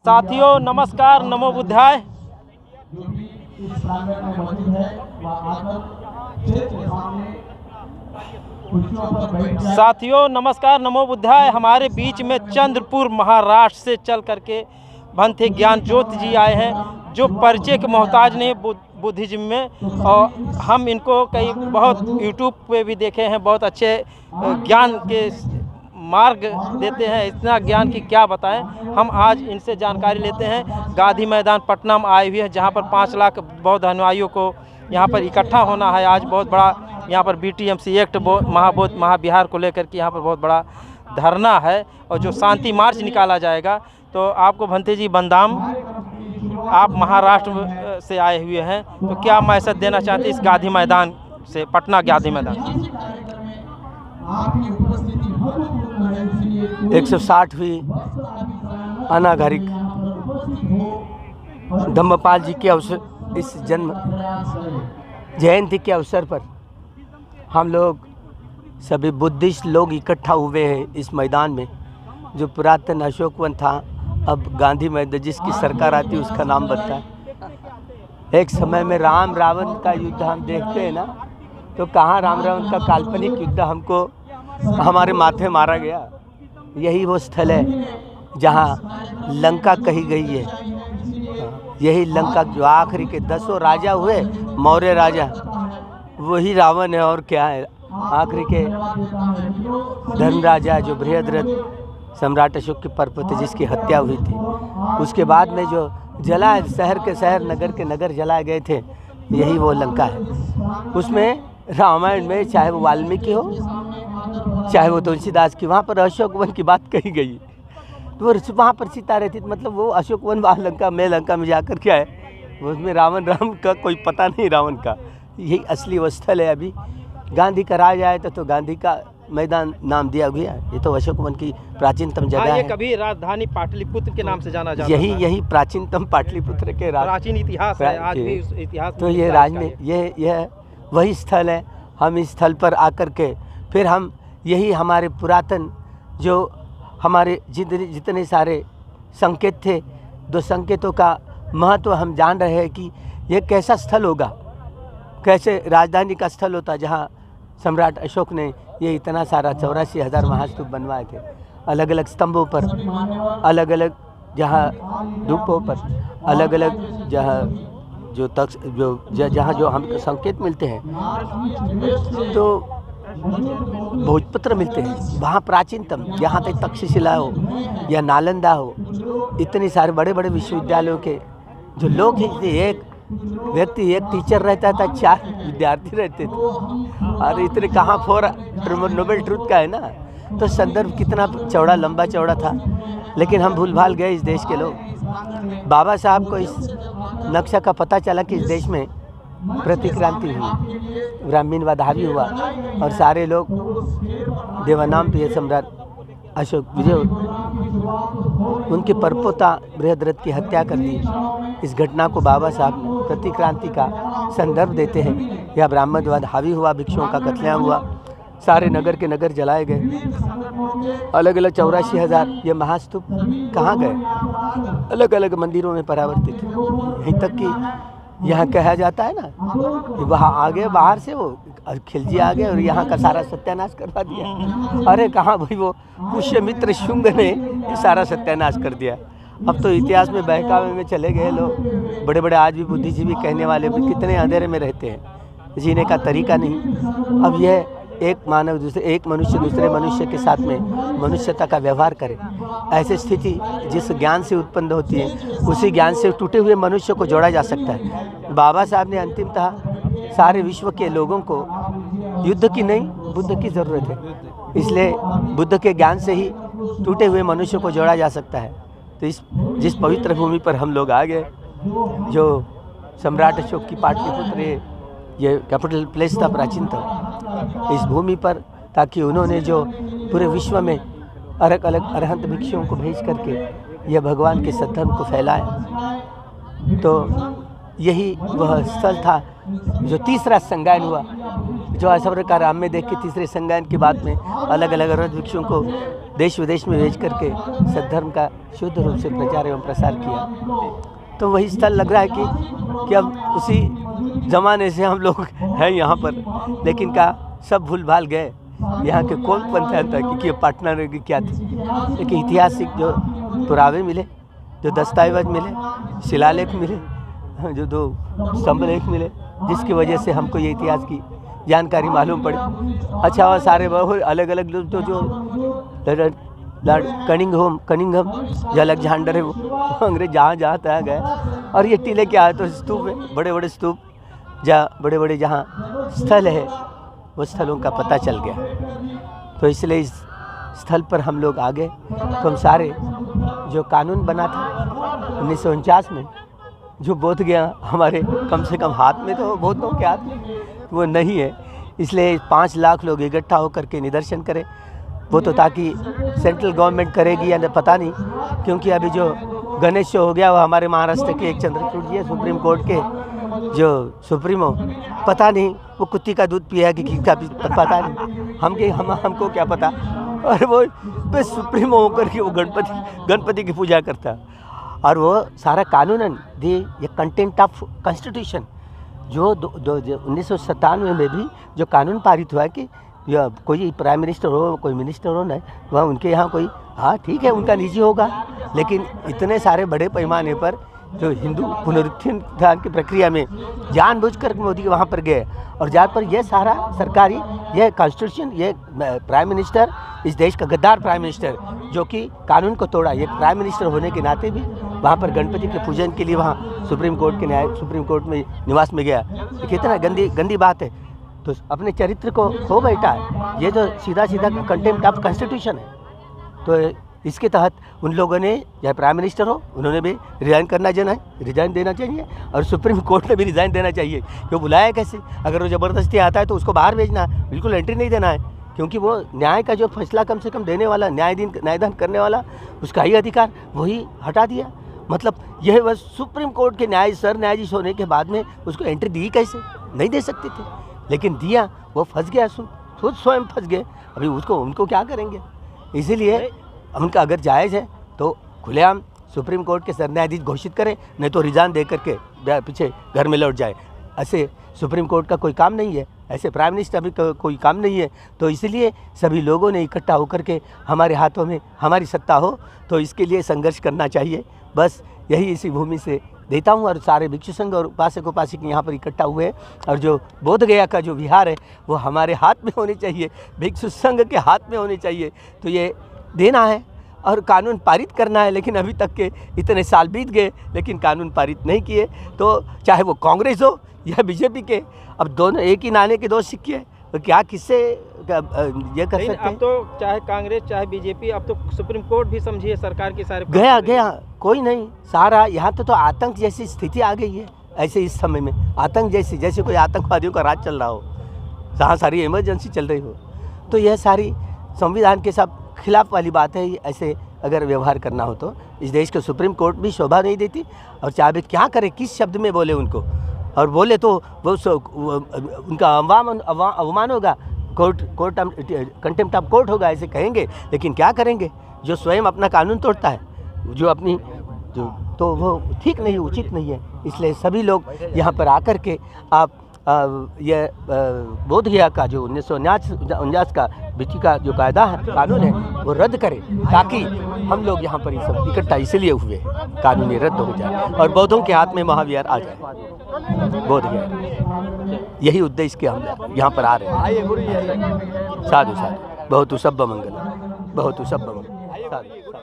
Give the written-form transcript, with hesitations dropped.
साथियों नमस्कार, नमो बुद्धाय। साथियों नमस्कार, नमो बुद्धाय। हमारे बीच में चंद्रपुर महाराष्ट्र से चल करके भंते ज्ञान ज्योति जी आए हैं, जो परिचय के मोहताज नहीं बुद्धिज्म में। और हम इनको कई बहुत यूट्यूब पे भी देखे हैं, बहुत अच्छे ज्ञान के मार्ग देते हैं। इतना ज्ञान की क्या बताएं। हम आज इनसे जानकारी लेते हैं। गांधी मैदान पटना में आए हुए हैं, जहां पर 5 लाख बौद्ध अनुयायियों को यहां पर इकट्ठा होना है। आज बहुत बड़ा यहां पर BTMC एक्ट महाविहार को लेकर के यहां पर बहुत बड़ा धरना है, और जो शांति मार्च निकाला जाएगा। तो आपको भंते जी बंदाम, आप महाराष्ट्र से आए हुए हैं, तो क्या मैसेज देना चाहते इस गांधी मैदान से, पटना गांधी मैदान? 160वीं अनागरिक धम्मपाल जी के अवसर, इस जन्म जयंती के अवसर पर हम लोग सभी बुद्धिस्ट लोग इकट्ठा हुए हैं इस मैदान में। जो पुरातन अशोक वन था, अब गांधी मैदान, जिसकी सरकार आती है उसका नाम बनता है। एक समय में राम रावण का युद्ध हम देखते हैं ना, तो कहाँ राम रावण का काल्पनिक युद्ध हमको हमारे माथे मारा गया। यही वो स्थल है जहाँ लंका कही गई है। यही लंका जो आखिरी के 10 राजा हुए, मौर्य राजा, वही रावण है। और क्या है, आखिरी के धर्म राजा जो बृहद्रथ सम्राट अशोक की परपति, जिसकी हत्या हुई थी। उसके बाद में जो जलाए, शहर के शहर, नगर के नगर जलाए गए थे, यही वो लंका है। उसमें रामायण में चाहे वो वाल्मीकि हो, चाहे वो तुलसीदास की, वहाँ पर अशोक वन की बात कही गई। तो वहाँ पर सीता रहती थी, मतलब वो अशोक वन वहाँ लंका में, लंका में जाकर क्या है, उसमें रावण राम का कोई पता नहीं, रावण का। यही असली वो स्थल है। अभी गांधी का राज आया था, तो गांधी का मैदान नाम दिया गया। ये तो अशोक वन की प्राचीनतम जगह है। ये कभी राजधानी पाटलिपुत्र के नाम से जाना जाता है। यही प्राचीनतम पाटलिपुत्र के प्राचीन इतिहास है, आज भी इतिहास। तो ये राज में यह वही स्थल है। हम इस स्थल पर आकर के फिर हम यही हमारे पुरातन जो हमारे जितने सारे संकेत थे, 2 संकेतों का महत्व हम जान रहे हैं कि यह कैसा स्थल होगा, कैसे राजधानी का स्थल होता, जहाँ सम्राट अशोक ने ये इतना सारा 84,000 महास्तूप बनवाए थे, अलग अलग स्तंभों पर, अलग अलग जहाँ धूपों पर, अलग अलग जहाँ जो हमको संकेत मिलते हैं, तो भोजपत्र मिलते हैं। वहाँ प्राचीनतम, यहाँ तक तक्षशिला हो या नालंदा हो, इतने सारे बड़े बड़े विश्वविद्यालयों के जो लोग हैं, एक व्यक्ति, एक टीचर रहता था, 4 विद्यार्थी रहते थे। और इतने कहाँ नोबेल ट्रूथ का है ना, तो संदर्भ कितना चौड़ा, लंबा चौड़ा था। लेकिन हम भूल भाल गए इस देश के लोग। बाबा साहब को इस नक्शा का पता चला कि इस देश में प्रतिक्रांति हुई, ब्राह्मणवाद हावी हुआ, और सारे लोग देवानाम प्रिय सम्राट अशोक विजय, उनके परपोता बृहद्रथ की हत्या कर दी। इस घटना को बाबा साहब प्रतिक्रांति का संदर्भ देते हैं। यह ब्राह्मणवाद हावी हुआ, भिक्षुओं का कत्लेआम हुआ, सारे नगर के नगर जलाए गए, अलग अलग 84,000 ये महास्तूप कहाँ गए, अलग अलग मंदिरों में परावर्तित। यहीं तक कि यहाँ कहा जाता है ना कि वहाँ आगे बाहर से वो खिलजी आ गए और यहाँ का सारा सत्यानाश करवा दिया। अरे कहाँ भाई, वो पुष्यमित्र शुंग ने ये सारा सत्यानाश कर दिया। अब तो इतिहास में बहकावे में चले गए लोग। बड़े बड़े आज भी बुद्धिजीवी कहने वाले भी कितने अंधेरे में रहते हैं, जीने का तरीका नहीं। अब यह एक मनुष्य दूसरे मनुष्य के साथ में मनुष्यता का व्यवहार करे, ऐसी स्थिति जिस ज्ञान से उत्पन्न होती है, उसी ज्ञान से टूटे हुए मनुष्य को जोड़ा जा सकता है। बाबा साहब ने अंतिमतः सारे विश्व के लोगों को युद्ध की नहीं, बुद्ध की ज़रूरत है। इसलिए बुद्ध के ज्ञान से ही टूटे हुए मनुष्य को जोड़ा जा सकता है। तो जिस पवित्र भूमि पर हम लोग आ गए, जो सम्राट अशोक की पाटलिपुत्र, ये कैपिटल प्लेस था प्राचीनतम, इस भूमि पर, ताकि उन्होंने जो पूरे विश्व में अलग अलग अरहंत भिक्षुओं को भेज करके यह भगवान के सद्धर्म को फैलाया। तो यही वह स्थल था जो तीसरा संज्ञान हुआ, जो असवर का राम में देख के तीसरे संज्ञान के बाद में अलग अलग अरहंत भिक्षुओं को देश विदेश में भेज करके सद्धर्म का शुद्ध रूप से प्रचार एवं प्रसार किया। तो वही स्थल लग रहा है कि अब उसी ज़माने से हम लोग हैं यहाँ पर, लेकिन का सब भूल भाल गए। यहाँ के कौन पंचायत था कि पाटना की क्या थी, लेकिन ऐतिहासिक जो पुरावे मिले, जो दस्तावेज मिले, शिलालेख मिले, जो 2 स्तंभलेख मिले, जिसकी वजह से हमको ये इतिहास की जानकारी मालूम पड़ी। अच्छा, वह सारे बहुत अलग अलग लोग जो लॉर्ड कनिंघम जो अलेक्जेंडर है वो अंग्रेज जहाँ जहाँ तहाँ गए, और ये टीले क्या है तो स्तूप है, बड़े बड़े स्तूप, जहाँ बड़े बड़े जहाँ स्थल है वो स्थलों का पता चल गया। तो इसलिए इस स्थल पर हम लोग आ गए। तो हम सारे जो कानून बना था 1949 में, जो बोध गया हमारे कम से कम हाथ में, तो बहुतों के हाथ में वो नहीं है, इसलिए 5 लाख लोग इकट्ठा होकर के निदर्शन करें। वो तो ताकि सेंट्रल गवर्नमेंट करेगी या पता नहीं, क्योंकि अभी जो गणेश शो हो गया वो हमारे महाराष्ट्र के एक चंद्रचूड़ जी है, सुप्रीम कोर्ट के जो सुप्रीमो, पता नहीं वो कुत्ती का दूध पिया कि किसका पता नहीं, हमको क्या पता। और वो बस सुप्रीमो होकर के वो गणपति की पूजा करता है। और वो सारा कानूनन ये कंटेंट ऑफ कॉन्स्टिट्यूशन जो 1997 में भी जो कानून पारित हुआ है कि कोई प्राइम मिनिस्टर हो, कोई मिनिस्टर हो, नहीं वह उनके यहाँ कोई, हाँ ठीक है उनका निजी होगा, लेकिन इतने सारे बड़े पैमाने पर जो हिंदू पुनरुत्थान की प्रक्रिया में जानबूझकर मोदी वहाँ पर गए, और जहाँ पर यह सारा सरकारी, यह कॉन्स्टिट्यूशन, ये प्राइम मिनिस्टर, इस देश का गद्दार प्राइम मिनिस्टर जो कि कानून को तोड़ा, ये प्राइम मिनिस्टर होने के नाते भी वहाँ पर गणपति के पूजन के लिए वहाँ सुप्रीम कोर्ट में निवास में गया। कितना गंदी बात है। तो अपने चरित्र को खो बैठा है, ये जो सीधा कंटेम्प्ट ऑफ कॉन्स्टिट्यूशन है। तो इसके तहत उन लोगों ने, चाहे प्राइम मिनिस्टर हो, उन्होंने भी रिज़ाइन देना चाहिए, और सुप्रीम कोर्ट ने भी रिज़ाइन देना चाहिए। क्यों बुलाया कैसे? अगर वो ज़बरदस्ती आता है तो उसको बाहर भेजना है, बिल्कुल एंट्री नहीं देना है, क्योंकि वो न्याय का जो फैसला कम से कम देने वाला, न्यायदान करने वाला, उसका ही अधिकार वही हटा दिया। मतलब यह बस सुप्रीम कोर्ट के न्यायाधीश होने के बाद में उसको एंट्री दी कैसे? नहीं दे सकते थे, लेकिन दिया, वो फंस गया, खुद स्वयं फंस गए। अभी उनको क्या करेंगे? इसीलिए उनका अगर जायज़ है तो खुलेआम सुप्रीम कोर्ट के सरन्यायाधीश घोषित करें, नहीं तो रिजाइन दे करके पीछे घर में लौट जाए। ऐसे सुप्रीम कोर्ट का कोई काम नहीं है, ऐसे प्राइम मिनिस्टर भी कोई काम नहीं है। तो इसलिए सभी लोगों ने इकट्ठा होकर के हमारे हाथों में हमारी सत्ता हो, तो इसके लिए संघर्ष करना चाहिए। बस यही इसी भूमि से देता हूँ। और सारे भिक्षु संघ और उपासक यहाँ पर इकट्ठा हुए हैं, और जो बोध गया का जो विहार है वो हमारे हाथ में होनी चाहिए, भिक्षु संघ के हाथ में होनी चाहिए। तो ये देना है और कानून पारित करना है। लेकिन अभी तक के इतने साल बीत गए, लेकिन कानून पारित नहीं किए। तो चाहे वो कांग्रेस हो या बीजेपी के, अब दोनों एक ही नाणे के 2 सिक्के हैं, तो क्या किससे ये कर सकते हैं? अब तो चाहे कांग्रेस चाहे बीजेपी, अब तो सुप्रीम कोर्ट भी समझिए सरकार की सारे गया कोई नहीं। सारा यहाँ तो आतंक जैसी स्थिति आ गई है। ऐसे इस समय में आतंक जैसे कोई आतंकवादियों का राज चल रहा हो, जहाँ सारी इमरजेंसी चल रही हो। तो यह सारी संविधान के सब खिलाफ वाली बात है। ऐसे अगर व्यवहार करना हो तो इस देश के सुप्रीम कोर्ट भी शोभा नहीं देती। और चाहे क्या करे, किस शब्द में बोले उनको, और बोले तो वो उनका अवमान होगा, कंटेम्प्ट ऑफ कोर्ट होगा, ऐसे कहेंगे। लेकिन क्या करेंगे? जो स्वयं अपना कानून तोड़ता है, जो अपनी तो वो ठीक नहीं, उचित नहीं है। इसलिए सभी लोग यहाँ पर आकर के आप ये बोध गया का जो 1949 का बीटी का जो कायदा है, कानून है, वो रद्द करें, ताकि हम लोग यहाँ पर ये सब इकट्ठा इसलिए हुए कानून रद्द हो जाए और बौद्धों के हाथ में महाविहार आ जाए। बोध गया, यही उद्देश्य के हम यहाँ पर आ रहे हैं। साधु साधु, बहुत सब मंगल, बहुत सब मंगल। साधु।